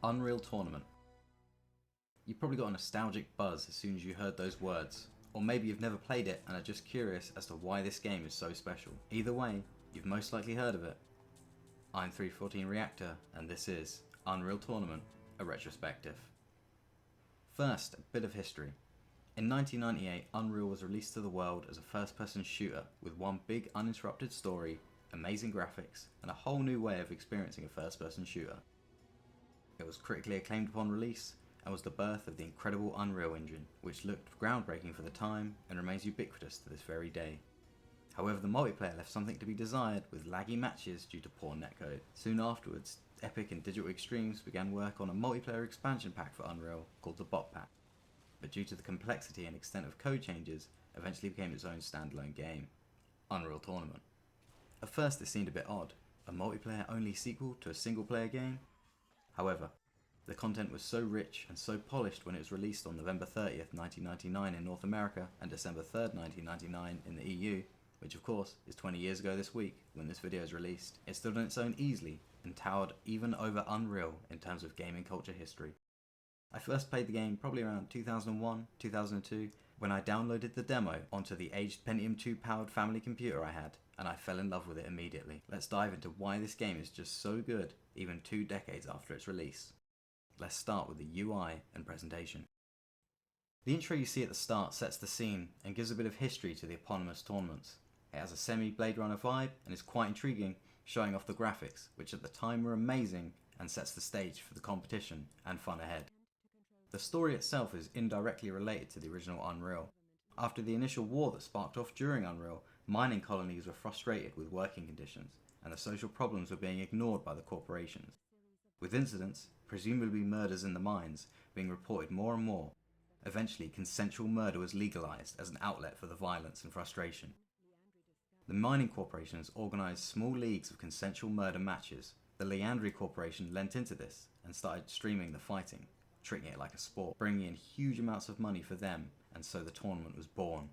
Unreal Tournament. You probably got a nostalgic buzz as soon as you heard those words, or maybe you've never played it and are just curious as to why this game is so special. Either way, you've most likely heard of it. I'm 314 Reactor, and this is Unreal Tournament, a retrospective. First, a bit of history. In 1998, Unreal was released to the world as a first-person shooter with one big uninterrupted story, amazing graphics, and a whole new way of experiencing a first-person shooter. It was critically acclaimed upon release, and was the birth of the incredible Unreal Engine, which looked groundbreaking for the time and remains ubiquitous to this very day. However, the multiplayer left something to be desired, with laggy matches due to poor netcode. Soon afterwards, Epic and Digital Extremes began work on a multiplayer expansion pack for Unreal called the Bot Pack, but due to the complexity and extent of code changes, eventually became its own standalone game, Unreal Tournament. At first this seemed a bit odd, a multiplayer only sequel to a single player game? However, the content was so rich and so polished when it was released on November 30th, 1999 in North America and December 3rd, 1999 in the EU, which of course is 20 years ago this week when this video is released. It stood on its own easily and towered even over Unreal in terms of gaming culture history. I first played the game probably around 2001, 2002 when I downloaded the demo onto the aged Pentium 2 powered family computer I had, and I fell in love with it immediately. Let's dive into why this game is just so good even 2 decades after its release. Let's start with the UI and presentation. The intro you see at the start sets the scene and gives a bit of history to the eponymous tournaments. It has a semi-Blade Runner vibe and is quite intriguing, showing off the graphics, which at the time were amazing, and sets the stage for the competition and fun ahead. The story itself is indirectly related to the original Unreal. After the initial war that sparked off during Unreal, mining colonies were frustrated with working conditions, and the social problems were being ignored by the corporations. With incidents, presumably murders in the mines, being reported more and more, eventually consensual murder was legalized as an outlet for the violence and frustration. The mining corporations organized small leagues of consensual murder matches. The Leandry Corporation lent into this and started streaming the fighting, treating it like a sport, bringing in huge amounts of money for them, and so the tournament was born.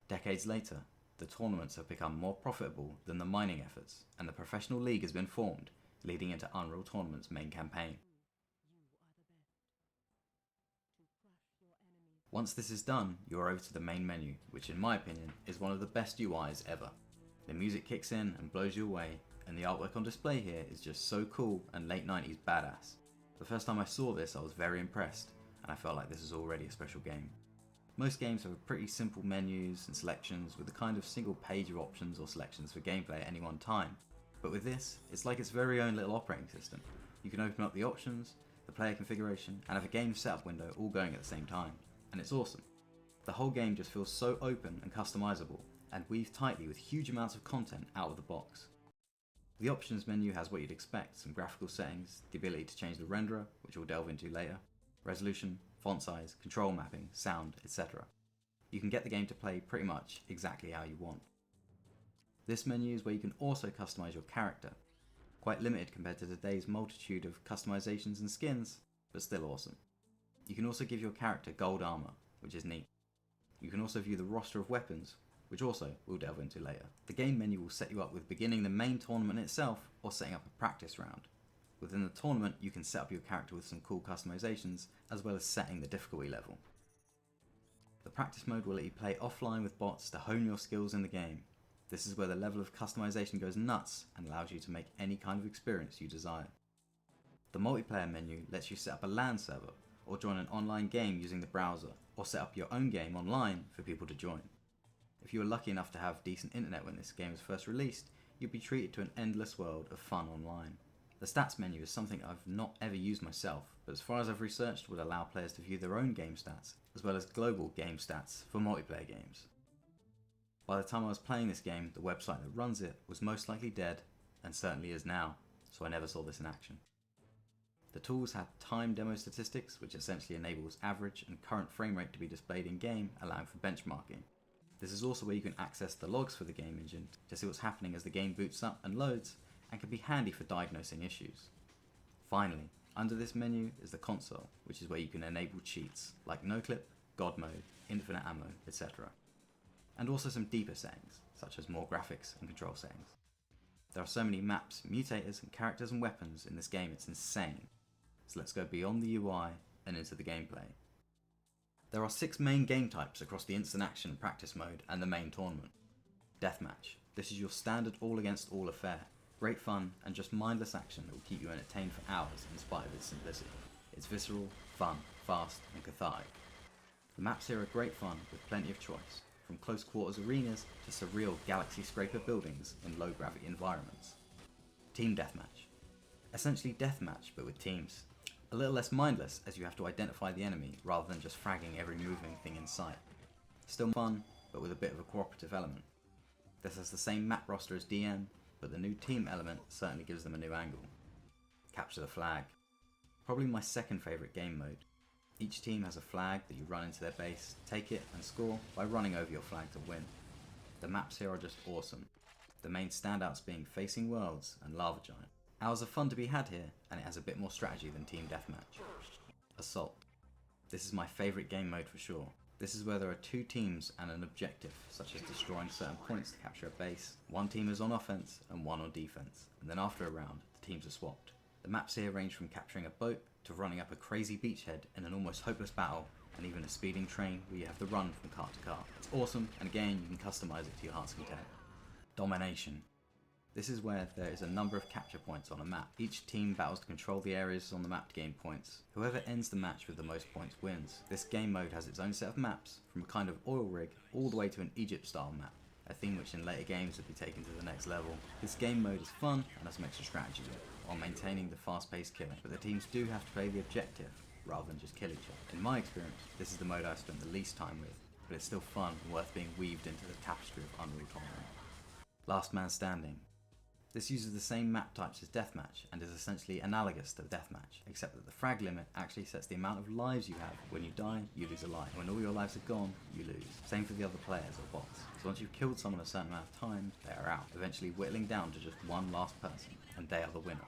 Decades later, the tournaments have become more profitable than the mining efforts, and the professional league has been formed, leading into Unreal Tournament's main campaign. Once this is done, you are over to the main menu, which in my opinion is one of the best UIs ever. The music kicks in and blows you away, and the artwork on display here is just so cool and late 90s badass. The first time I saw this I was very impressed, and I felt like this is already a special game. Most games have pretty simple menus and selections with a kind of single page of options or selections for gameplay at any one time, but with this, it's like its very own little operating system. You can open up the options, the player configuration, and have a game setup window all going at the same time. And it's awesome. The whole game just feels so open and customizable, and weaved tightly with huge amounts of content out of the box. The options menu has what you'd expect, some graphical settings, the ability to change the renderer, which we'll delve into later, resolution, font size, control mapping, sound, etc. You can get the game to play pretty much exactly how you want. This menu is where you can also customize your character, quite limited compared to today's multitude of customizations and skins, but still awesome. You can also give your character gold armor, which is neat. You can also view the roster of weapons, which also we'll delve into later. The game menu will set you up with beginning the main tournament itself or setting up a practice round. Within the tournament you can set up your character with some cool customizations as well as setting the difficulty level. The practice mode will let you play offline with bots to hone your skills in the game. This is where the level of customization goes nuts and allows you to make any kind of experience you desire. The multiplayer menu lets you set up a LAN server or join an online game using the browser, or set up your own game online for people to join. If you were lucky enough to have decent internet when this game was first released, you'd be treated to an endless world of fun online. The stats menu is something I've not ever used myself, but as far as I've researched would allow players to view their own game stats, as well as global game stats for multiplayer games. By the time I was playing this game, the website that runs it was most likely dead, and certainly is now, so I never saw this in action. The tools had time demo statistics, which essentially enables average and current frame rate to be displayed in game, allowing for benchmarking. This is also where you can access the logs for the game engine to see what's happening as the game boots up and loads, and can be handy for diagnosing issues. Finally, under this menu is the console, which is where you can enable cheats like no-clip, God mode, infinite ammo, etc. And also some deeper settings, such as more graphics and control settings. There are so many maps, mutators, and characters and weapons in this game, it's insane. So let's go beyond the UI and into the gameplay. There are 6 main game types across the instant action practice mode and the main tournament. Deathmatch. This is your standard all against all affair. Great fun and just mindless action that will keep you entertained for hours in spite of its simplicity. It's visceral, fun, fast and cathartic. The maps here are great fun with plenty of choice, from close quarters arenas to surreal galaxy scraper buildings in low gravity environments. Team Deathmatch. Essentially deathmatch but with teams. A little less mindless as you have to identify the enemy rather than just fragging every moving thing in sight. Still fun but with a bit of a cooperative element. This has the same map roster as DM, but the new team element certainly gives them a new angle. Capture the flag. Probably my second favourite game mode. Each team has a flag that you run into their base, take it and score by running over your flag to win. The maps here are just awesome, the main standouts being Facing Worlds and Lava Giant. Hours of fun to be had here, and it has a bit more strategy than Team Deathmatch. Assault. This is my favourite game mode for sure. This is where there are 2 teams and an objective, such as destroying certain points to capture a base. One team is on offense and one on defense, and then after a round, the teams are swapped. The maps here range from capturing a boat to running up a crazy beachhead in an almost hopeless battle, and even a speeding train where you have to run from car to car. It's awesome, and again, you can customize it to your heart's content. Domination. This is where there is a number of capture points on a map. Each team battles to control the areas on the map to gain points. Whoever ends the match with the most points wins. This game mode has its own set of maps, from a kind of oil rig all the way to an Egypt style map, a theme which in later games would be taken to the next level. This game mode is fun and has some extra strategy to it, while maintaining the fast paced killing, but the teams do have to play the objective rather than just kill each other. In my experience, this is the mode I've spent the least time with, but it's still fun and worth being weaved into the tapestry of Unreal content. Last Man Standing. This uses the same map types as Deathmatch and is essentially analogous to Deathmatch, except that the frag limit actually sets the amount of lives you have. When you die, you lose a life. When all your lives are gone, you lose. Same for the other players or bots. So once you've killed someone a certain amount of times, they are out, eventually whittling down to just one last person, and they are the winner.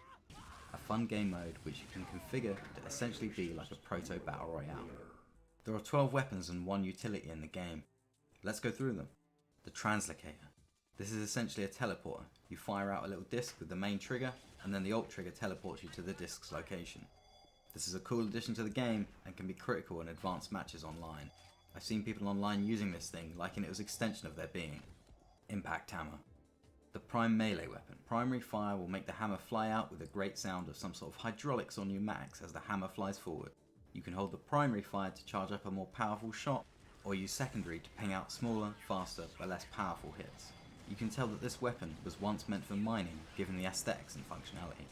A fun game mode which you can configure to essentially be like a proto battle royale. There are 12 weapons and 1 utility in the game. Let's go through them. The Translocator. This is essentially a teleporter. You fire out a little disc with the main trigger, and then the alt trigger teleports you to the disc's location. This is a cool addition to the game and can be critical in advanced matches online. I've seen people online using this thing liking it as an extension of their being. Impact Hammer. The prime melee weapon. Primary fire will make the hammer fly out with a great sound of some sort of hydraulics or pneumatics as the hammer flies forward. You can hold the primary fire to charge up a more powerful shot, or use secondary to ping out smaller, faster, but less powerful hits. You can tell that this weapon was once meant for mining, given the aesthetics and functionality.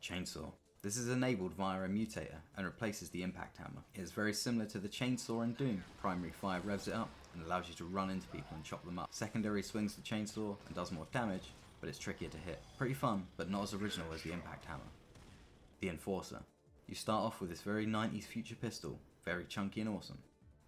Chainsaw. This is enabled via a mutator and replaces the impact hammer. It is very similar to the chainsaw in Doom. Primary fire revs it up and allows you to run into people and chop them up. Secondary swings the chainsaw and does more damage, but it's trickier to hit. Pretty fun, but not as original as the impact hammer. The Enforcer. You start off with this very 90s future pistol, very chunky and awesome.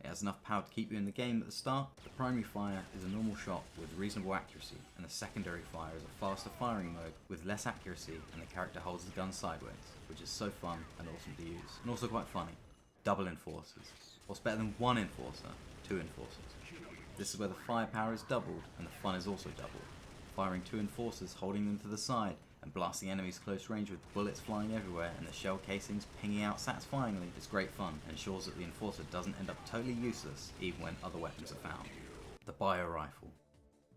It has enough power to keep you in the game at the start. The primary fire is a normal shot with reasonable accuracy, and the secondary fire is a faster firing mode with less accuracy, and the character holds the gun sideways, which is so fun and awesome to use, and also quite funny. Double Enforcers. What's better than 1 Enforcer? 2 Enforcers. This is where the firepower is doubled, and the fun is also doubled. Firing 2 Enforcers, holding them to the side, and blasting enemies close range with bullets flying everywhere and the shell casings pinging out satisfyingly is great fun and ensures that the Enforcer doesn't end up totally useless even when other weapons are found. The Bio Rifle.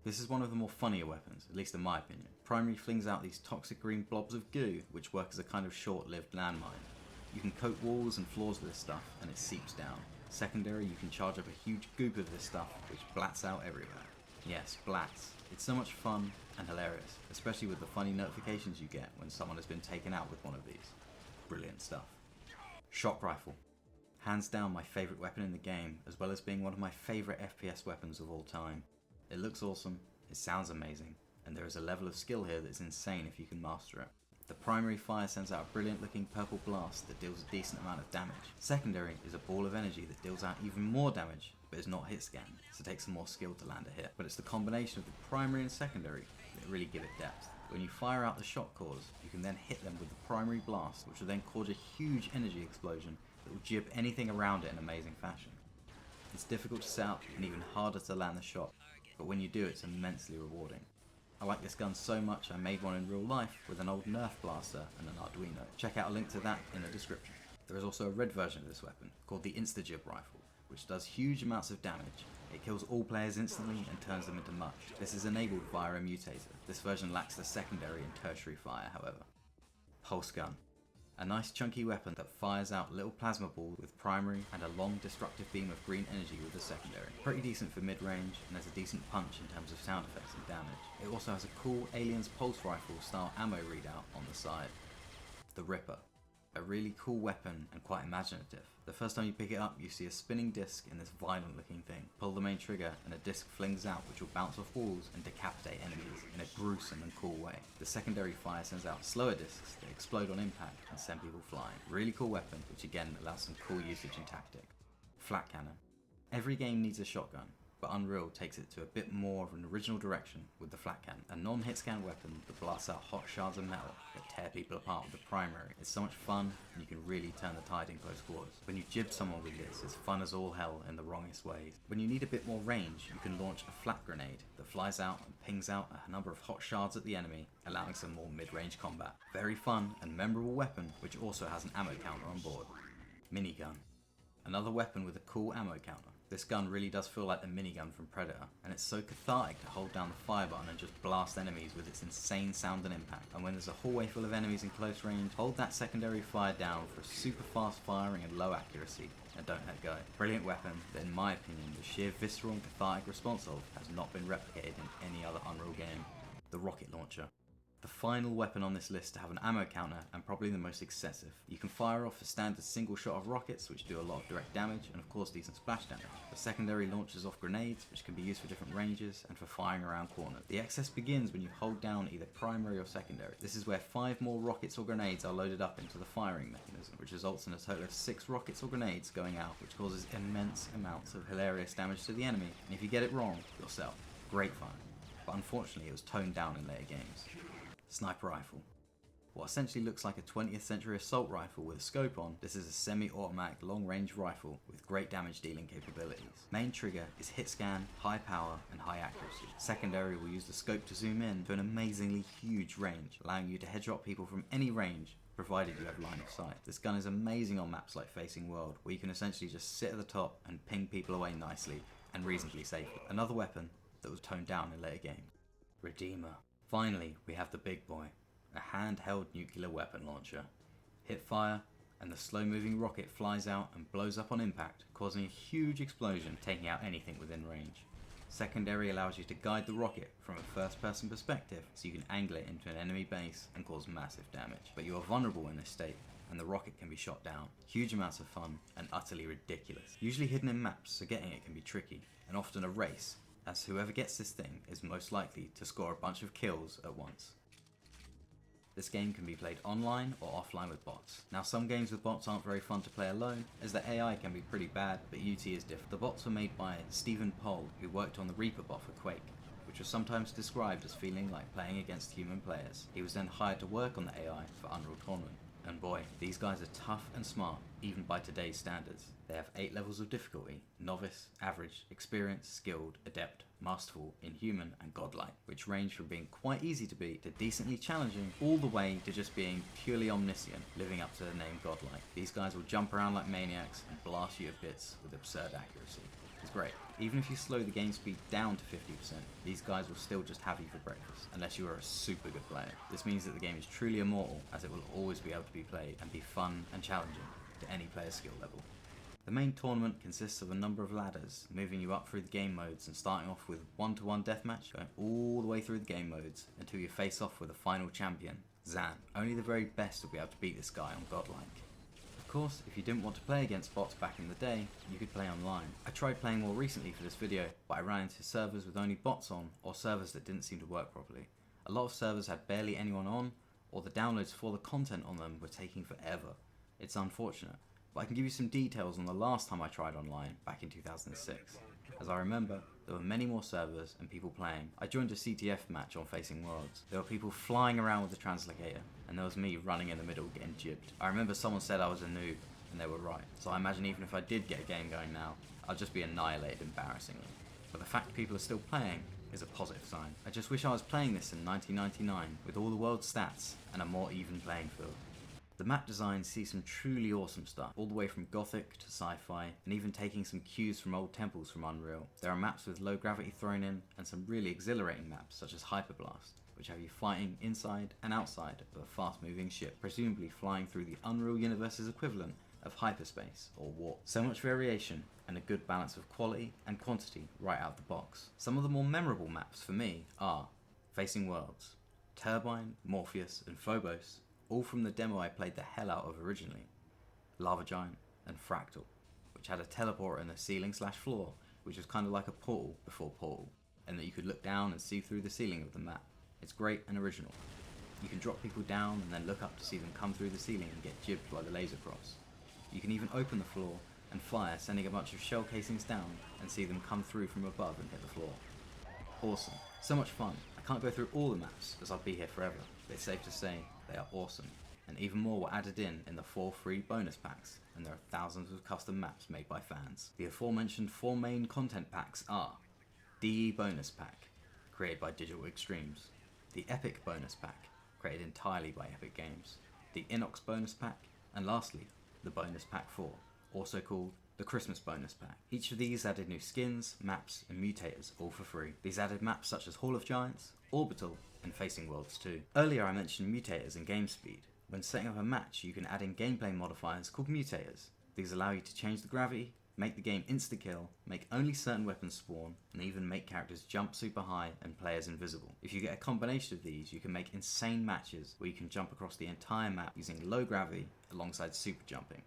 This is one of the more funnier weapons, at least in my opinion. Primary flings out these toxic green blobs of goo which work as a kind of short-lived landmine. You can coat walls and floors with this stuff and it seeps down. Secondary, you can charge up a huge goop of this stuff which blats out everywhere. Yes, blats. It's so much fun and hilarious, especially with the funny notifications you get when someone has been taken out with one of these. Brilliant stuff. Shock Rifle. Hands down my favourite weapon in the game, as well as being one of my favourite FPS weapons of all time. It looks awesome, it sounds amazing, and there is a level of skill here that is insane if you can master it. The primary fire sends out a brilliant looking purple blast that deals a decent amount of damage. Secondary is a ball of energy that deals out even more damage, but is not hit scanned, so it takes some more skill to land a hit. But it's the combination of the primary and secondary that really give it depth. When you fire out the shock cores, you can then hit them with the primary blast, which will then cause a huge energy explosion that will jib anything around it in amazing fashion. It's difficult to set up and even harder to land the shot, but when you do it's immensely rewarding. I like this gun so much I made one in real life with an old Nerf blaster and an Arduino. Check out a link to that in the description. There is also a red version of this weapon called the Instajib rifle, which does huge amounts of damage. It kills all players instantly and turns them into mush. This is enabled via a mutator. This version lacks the secondary and tertiary fire, however. Pulse gun. A nice chunky weapon that fires out little plasma balls with primary and a long destructive beam of green energy with the secondary. Pretty decent for mid-range and has a decent punch in terms of sound effects and damage. It also has a cool Aliens Pulse Rifle style ammo readout on the side. The Ripper. A really cool weapon and quite imaginative. The first time you pick it up, you see a spinning disc in this violent looking thing. Pull the main trigger and a disc flings out, which will bounce off walls and decapitate enemies in a gruesome and cool way. The secondary fire sends out slower discs that explode on impact and send people flying. Really cool weapon, which again allows some cool usage and tactic. Flat cannon. Every game needs a shotgun, but Unreal takes it to a bit more of an original direction with the flat cannon. A non-hit scan weapon that blasts out hot shards of metal that tear people apart with the primary. It's so much fun and you can really turn the tide in close quarters. When you jib someone with this, it's fun as all hell in the wrongest ways. When you need a bit more range, you can launch a flat grenade that flies out and pings out a number of hot shards at the enemy, allowing some more mid-range combat. Very fun and memorable weapon, which also has an ammo counter on board. Minigun. Another weapon with a cool ammo counter. This gun really does feel like the minigun from Predator, and it's so cathartic to hold down the fire button and just blast enemies with its insane sound and impact. And when there's a hallway full of enemies in close range, hold that secondary fire down for super fast firing and low accuracy, and don't let go. Brilliant weapon that in my opinion the sheer visceral and cathartic response of has not been replicated in any other Unreal game. The rocket launcher. The final weapon on this list to have an ammo counter and probably the most excessive. You can fire off a standard single shot of rockets which do a lot of direct damage and of course decent splash damage. The secondary launches off grenades which can be used for different ranges and for firing around corners. The excess begins when you hold down either primary or secondary. This is where 5 more rockets or grenades are loaded up into the firing mechanism, which results in a total of 6 rockets or grenades going out, which causes immense amounts of hilarious damage to the enemy, and if you get it wrong, yourself. Great fun, but unfortunately it was toned down in later games. Sniper rifle. What essentially looks like a 20th century assault rifle with a scope on, this is a semi-automatic long-range rifle with great damage dealing capabilities. Main trigger is hit scan, high power and high accuracy. Secondary will use the scope to zoom in to an amazingly huge range, allowing you to headshot people from any range provided you have line of sight. This gun is amazing on maps like Facing World, where you can essentially just sit at the top and ping people away nicely and reasonably safely. Another weapon that was toned down in later games. Redeemer. Finally, we have the big boy, a handheld nuclear weapon launcher. Hit fire, and the slow-moving rocket flies out and blows up on impact, causing a huge explosion, taking out anything within range. Secondary allows you to guide the rocket from a first-person perspective, so you can angle it into an enemy base and cause massive damage. But you are vulnerable in this state, and the rocket can be shot down. Huge amounts of fun, and utterly ridiculous. Usually hidden in maps, so getting it can be tricky, and often a race, as whoever gets this thing is most likely to score a bunch of kills at once. This game can be played online or offline with bots. Now some games with bots aren't very fun to play alone, as the AI can be pretty bad, but UT is different. The bots were made by Stephen Pohl, who worked on the Reaper bot for Quake, which was sometimes described as feeling like playing against human players. He was then hired to work on the AI for Unreal Tournament. And boy, these guys are tough and smart, even by today's standards. They have 8 levels of difficulty: novice, average, experienced, skilled, adept, masterful, inhuman, and godlike, which range from being quite easy to beat to decently challenging, all the way to just being purely omniscient, living up to the name godlike. These guys will jump around like maniacs and blast you to bits with absurd accuracy. It's great. Even if you slow the game speed down to 50%, these guys will still just have you for breakfast, unless you are a super good player. This means that the game is truly immortal, as it will always be able to be played and be fun and challenging to any player's skill level. The main tournament consists of a number of ladders, moving you up through the game modes and starting off with 1-to-1 deathmatch, going all the way through the game modes until you face off with the final champion, Zan. Only the very best will be able to beat this guy on Godlike. Of course, if you didn't want to play against bots back in the day, you could play online. I tried playing more recently for this video, but I ran into servers with only bots on, or servers that didn't seem to work properly. A lot of servers had barely anyone on, or the downloads for the content on them were taking forever. It's unfortunate, but I can give you some details on the last time I tried online, back in 2006. As I remember, there were many more servers and people playing. I joined a CTF match on Facing Worlds. There were people flying around with the translocator, and there was me running in the middle getting jibbed. I remember someone said I was a noob, and they were right. So I imagine even if I did get a game going now, I'd just be annihilated embarrassingly. But the fact people are still playing is a positive sign. I just wish I was playing this in 1999 with all the world's stats and a more even playing field. The map design sees some truly awesome stuff, all the way from gothic to sci-fi, and even taking some cues from old temples from Unreal. There are maps with low gravity thrown in, and some really exhilarating maps such as Hyperblast, which have you fighting inside and outside of a fast moving ship, presumably flying through the Unreal Universe's equivalent of hyperspace or warp. So much variation and a good balance of quality and quantity right out the box. Some of the more memorable maps for me are Facing Worlds, Turbine, Morpheus and Phobos, all from the demo I played the hell out of originally, Lava Giant and Fractal, which had a teleporter in the ceiling/floor, which was kind of like a portal before Portal, and that you could look down and see through the ceiling of the map. It's great and original. You can drop people down and then look up to see them come through the ceiling and get jibbed by the laser cross. You can even open the floor and fire, sending a bunch of shell casings down and see them come through from above and hit the floor. Awesome. So much fun. I can't go through all the maps as I'll be here forever, but it's safe to say they are awesome. And even more were added in the 4 free bonus packs, and there are thousands of custom maps made by fans. The aforementioned 4 main content packs are DE Bonus Pack, created by Digital Extremes, the Epic Bonus Pack, created entirely by Epic Games, the Inox Bonus Pack, and lastly, the Bonus Pack 4, also called the Christmas Bonus Pack. Each of these added new skins, maps, and mutators, all for free. These added maps such as Hall of Giants, Orbital, and Facing Worlds too. Earlier I mentioned mutators and game speed. When setting up a match, you can add in gameplay modifiers called mutators. These allow you to change the gravity, make the game insta-kill, make only certain weapons spawn, and even make characters jump super high and players invisible. If you get a combination of these, you can make insane matches where you can jump across the entire map using low gravity alongside super jumping.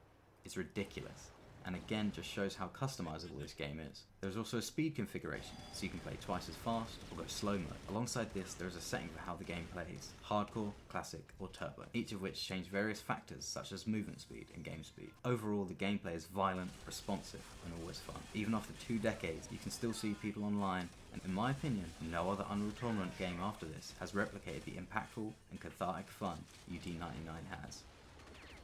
It's ridiculous, and again just shows how customizable this game is. There's also a speed configuration, so you can play twice as fast or go slow mode. Alongside this, there is a setting for how the game plays, hardcore, classic, or turbo, each of which change various factors such as movement speed and game speed. Overall, the gameplay is violent, responsive, and always fun. Even after 2 decades, you can still see people online, and in my opinion, no other Unreal Tournament game after this has replicated the impactful and cathartic fun UT99 has.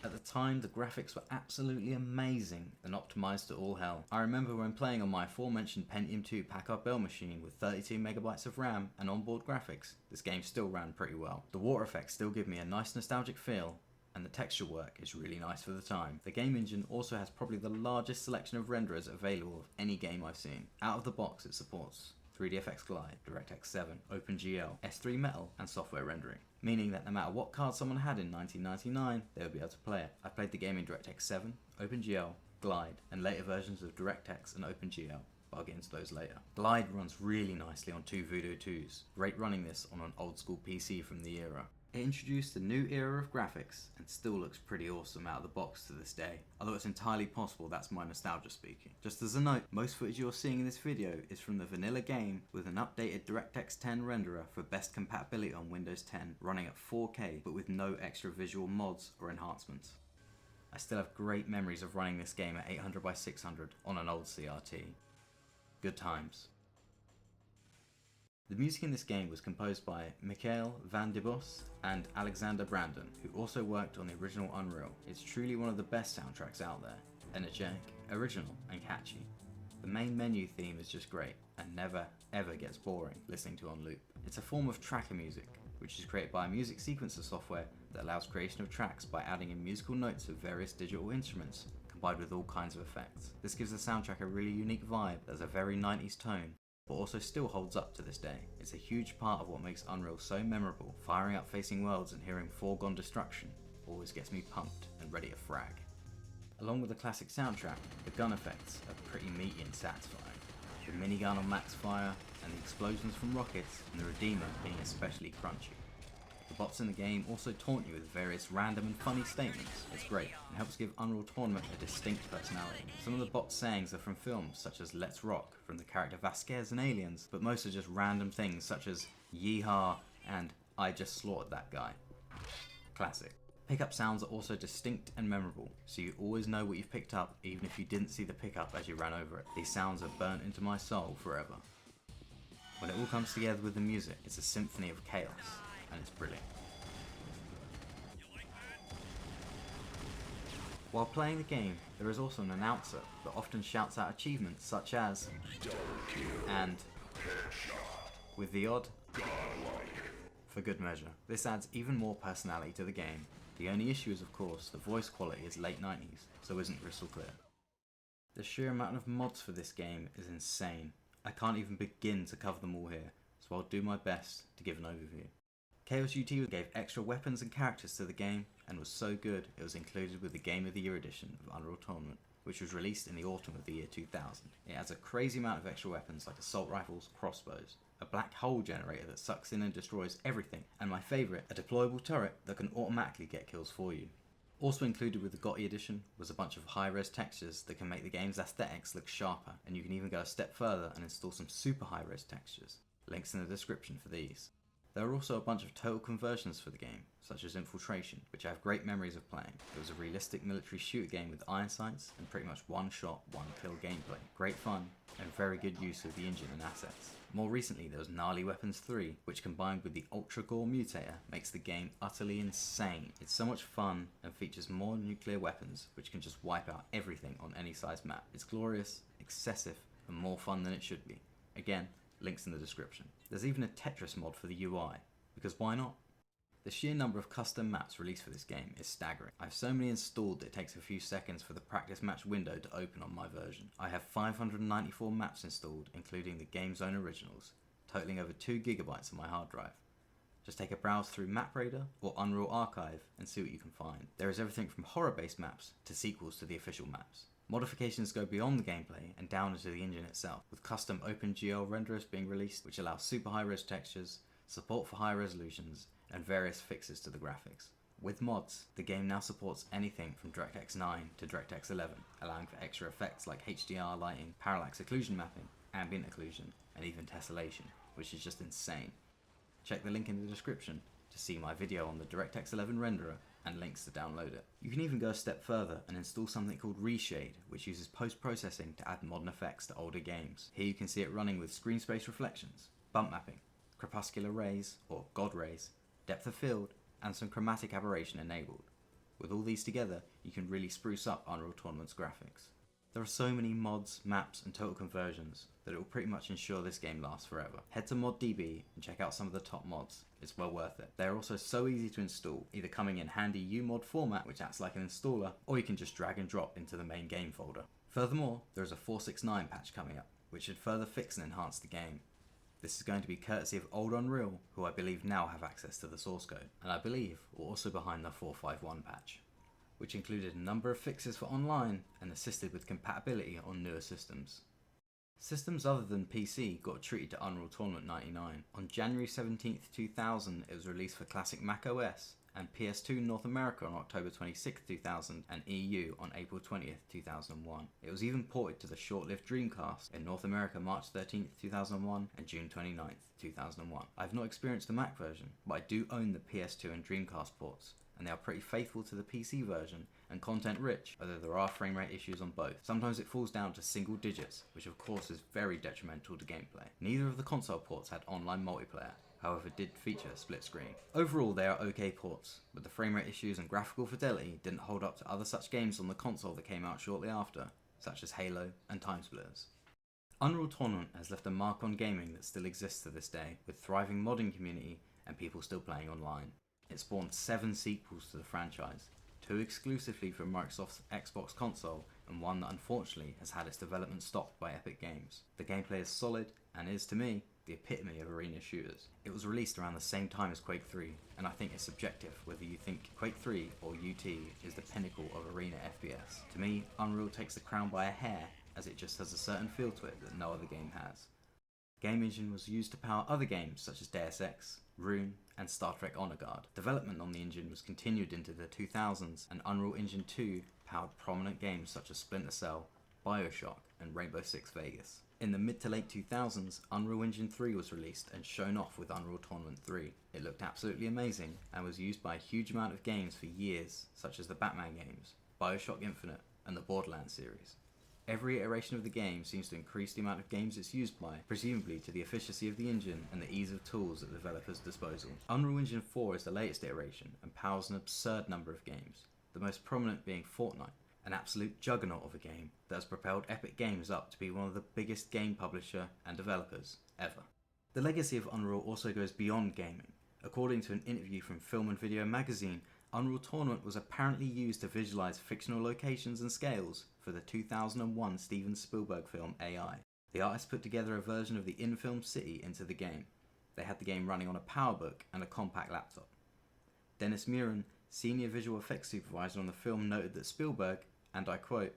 At the time, the graphics were absolutely amazing and optimized to all hell. I remember when playing on my aforementioned Pentium 2 Packard Bell machine with 32 megabytes of RAM and onboard graphics, this game still ran pretty well. The water effects still give me a nice nostalgic feel, and the texture work is really nice for the time. The game engine also has probably the largest selection of renderers available of any game I've seen. Out of the box, it supports 3DFX Glide, DirectX 7, OpenGL, S3 Metal, and software rendering, meaning that no matter what card someone had in 1999, they would be able to play it. I played the game in DirectX 7, OpenGL, Glide, and later versions of DirectX and OpenGL, but I'll get into those later. Glide runs really nicely on 2 Voodoo 2s, great running this on an old school PC from the era. It introduced a new era of graphics and still looks pretty awesome out of the box to this day, although it's entirely possible that's my nostalgia speaking. Just as a note, most footage you're seeing in this video is from the vanilla game with an updated DirectX 10 renderer for best compatibility on Windows 10, running at 4K but with no extra visual mods or enhancements. I still have great memories of running this game at 800x600 on an old CRT. Good times. The music in this game was composed by Michael van de Bos and Alexander Brandon, who also worked on the original Unreal. It's truly one of the best soundtracks out there, energetic, original, and catchy. The main menu theme is just great, and never ever gets boring listening to on loop. It's a form of tracker music, which is created by a music sequencer software that allows creation of tracks by adding in musical notes of various digital instruments, combined with all kinds of effects. This gives the soundtrack a really unique vibe that has a very 90s tone, but also still holds up to this day. It's a huge part of what makes Unreal so memorable. Firing up Facing Worlds and hearing Foregone Destruction always gets me pumped and ready to frag. Along with the classic soundtrack, the gun effects are pretty meaty and satisfying. The minigun on max fire, and the explosions from rockets, and the Redeemer being especially crunchy. The bots in the game also taunt you with various random and funny statements. It's great, and helps give Unreal Tournament a distinct personality. Some of the bots' sayings are from films such as Let's Rock, from the character Vasquez in Aliens, but most are just random things such as Yeehaw and I just slaughtered that guy. Classic. Pickup sounds are also distinct and memorable, so you always know what you've picked up even if you didn't see the pickup as you ran over it. These sounds are burnt into my soul forever. When it all comes together with the music, it's a symphony of chaos, and it's brilliant. While playing the game, there is also an announcer that often shouts out achievements such as and with the odd for good measure. This adds even more personality to the game. The only issue is, of course, the voice quality is late 90s, so isn't crystal clear. The sheer amount of mods for this game is insane. I can't even begin to cover them all here, so I'll do my best to give an overview. Chaos UT gave extra weapons and characters to the game, and was so good it was included with the Game of the Year edition of Unreal Tournament, which was released in the autumn of the year 2000. It has a crazy amount of extra weapons like assault rifles, crossbows, a black hole generator that sucks in and destroys everything, and my favourite, a deployable turret that can automatically get kills for you. Also included with the GOTY edition was a bunch of high-res textures that can make the game's aesthetics look sharper, and you can even go a step further and install some super high-res textures. Links in the description for these. There are also a bunch of total conversions for the game, such as Infiltration, which I have great memories of playing. It was a realistic military shooter game with iron sights and pretty much one shot, one kill gameplay. Great fun and very good use of the engine and assets. More recently there was Gnarly Weapons 3, which combined with the Ultra Gore Mutator makes the game utterly insane. It's so much fun and features more nuclear weapons which can just wipe out everything on any size map. It's glorious, excessive and more fun than it should be. Again, links in the description. There's even a Tetris mod for the UI, because why not? The sheer number of custom maps released for this game is staggering. I have so many installed that it takes a few seconds for the practice match window to open on my version. I have 594 maps installed, including the Game Zone originals, totaling over 2 GB on my hard drive. Just take a browse through MapRaider or Unreal Archive and see what you can find. There is everything from horror-based maps to sequels to the official maps. Modifications go beyond the gameplay and down into the engine itself, with custom OpenGL renderers being released which allow super high-res textures, support for high resolutions, and various fixes to the graphics. With mods, the game now supports anything from DirectX 9 to DirectX 11, allowing for extra effects like HDR lighting, parallax occlusion mapping, ambient occlusion, and even tessellation, which is just insane. Check the link in the description to see my video on the DirectX 11 renderer and links to download it. You can even go a step further and install something called ReShade, which uses post-processing to add modern effects to older games. Here you can see it running with screen space reflections, bump mapping, crepuscular rays or god rays, depth of field, and some chromatic aberration enabled. With all these together, you can really spruce up Unreal Tournament's graphics. There are so many mods, maps, and total conversions that it will pretty much ensure this game lasts forever. Head to ModDB and check out some of the top mods. It's well worth it. They are also so easy to install, either coming in handy UMod format, which acts like an installer, or you can just drag and drop into the main game folder. Furthermore, there is a 469 patch coming up, which should further fix and enhance the game. This is going to be courtesy of OldUnreal, who I believe now have access to the source code, and I believe were also behind the 451 patch, which included a number of fixes for online and assisted with compatibility on newer systems. Systems other than PC got treated to Unreal Tournament 99. On January 17th, 2000, it was released for classic Mac OS and PS2 in North America on October 26th, 2000 and EU on April 20th, 2001. It was even ported to the short-lived Dreamcast in North America March 13th, 2001 and June 29th, 2001. I have not experienced the Mac version, but I do own the PS2 and Dreamcast ports, and they are pretty faithful to the PC version and content rich, although there are frame rate issues on both. Sometimes it falls down to single digits, which of course is very detrimental to gameplay. Neither of the console ports had online multiplayer, however did feature split screen. Overall they are okay ports, but the frame rate issues and graphical fidelity didn't hold up to other such games on the console that came out shortly after, such as Halo and Time Splitters. Unreal Tournament has left a mark on gaming that still exists to this day, with thriving modding community and people still playing online. It spawned 7 sequels to the franchise, 2 exclusively for Microsoft's Xbox console and one that unfortunately has had its development stopped by Epic Games. The gameplay is solid and is, to me, the epitome of arena shooters. It was released around the same time as Quake 3, and I think it's subjective whether you think Quake 3 or UT is the pinnacle of arena FPS. To me, Unreal takes the crown by a hair, as it just has a certain feel to it that no other game has. Game engine was used to power other games such as Deus Ex, Rune, and Star Trek Honor Guard. Development on the engine was continued into the 2000s, and Unreal Engine 2 powered prominent games such as Splinter Cell, Bioshock, and Rainbow Six Vegas. In the mid to late 2000s, Unreal Engine 3 was released and shown off with Unreal Tournament 3. It looked absolutely amazing and was used by a huge amount of games for years, such as the Batman games, Bioshock Infinite, and the Borderlands series. Every iteration of the game seems to increase the amount of games it's used by, presumably to the efficiency of the engine and the ease of tools at the developer's disposal. Unreal Engine 4 is the latest iteration and powers an absurd number of games, the most prominent being Fortnite, an absolute juggernaut of a game that has propelled Epic Games up to be one of the biggest game publisher and developers ever. The legacy of Unreal also goes beyond gaming. According to an interview from Film and Video magazine, Unreal Tournament was apparently used to visualize fictional locations and scales for the 2001 Steven Spielberg film AI. The artists put together a version of the in-film city into the game. They had the game running on a PowerBook and a compact laptop. Dennis Muren, senior visual effects supervisor on the film, noted that Spielberg, and I quote,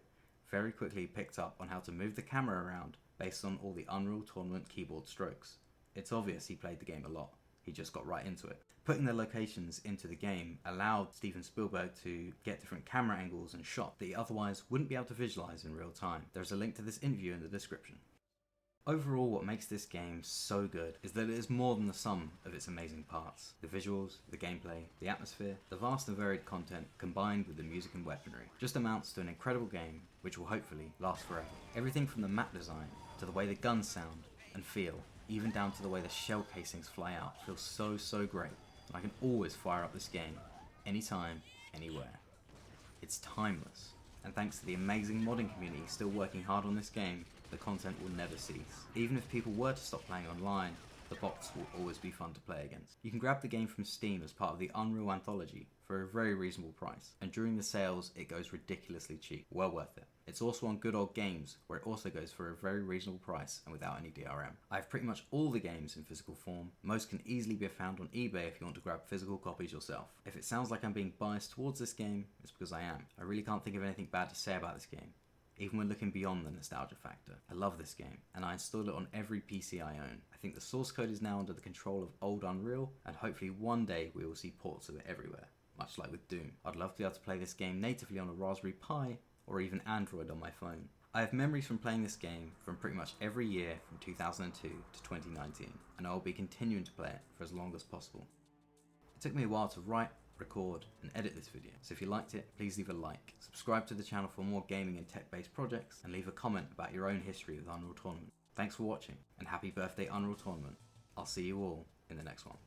very quickly picked up on how to move the camera around based on all the Unreal Tournament keyboard strokes. It's obvious he played the game a lot. He just got right into it. Putting the locations into the game allowed Steven Spielberg to get different camera angles and shots that he otherwise wouldn't be able to visualize in real time. There's a link to this interview in the description. Overall, what makes this game so good is that it is more than the sum of its amazing parts. The visuals, the gameplay, the atmosphere, the vast and varied content combined with the music and weaponry just amounts to an incredible game which will hopefully last forever. Everything from the map design to the way the guns sound and feel, even down to the way the shell casings fly out, feels so great. And I can always fire up this game, anytime, anywhere. It's timeless, and thanks to the amazing modding community still working hard on this game, the content will never cease. Even if people were to stop playing online, the bots will always be fun to play against. You can grab the game from Steam as part of the Unreal Anthology for a very reasonable price, and during the sales it goes ridiculously cheap, well worth it. It's also on Good Old Games, where it also goes for a very reasonable price and without any DRM. I have pretty much all the games in physical form. Most can easily be found on eBay if you want to grab physical copies yourself. If it sounds like I'm being biased towards this game, it's because I am. I really can't think of anything bad to say about this game, even when looking beyond the nostalgia factor. I love this game, and I installed it on every PC I own. I think the source code is now under the control of OldUnreal, and hopefully one day we will see ports of it everywhere, much like with Doom. I'd love to be able to play this game natively on a Raspberry Pi, or even Android on my phone. I have memories from playing this game from pretty much every year from 2002 to 2019, and I will be continuing to play it for as long as possible. It took me a while to write, record and edit this video, so if you liked it, please leave a like, subscribe to the channel for more gaming and tech-based projects, and leave a comment about your own history with Unreal Tournament. Thanks for watching, and happy birthday Unreal Tournament. I'll see you all in the next one.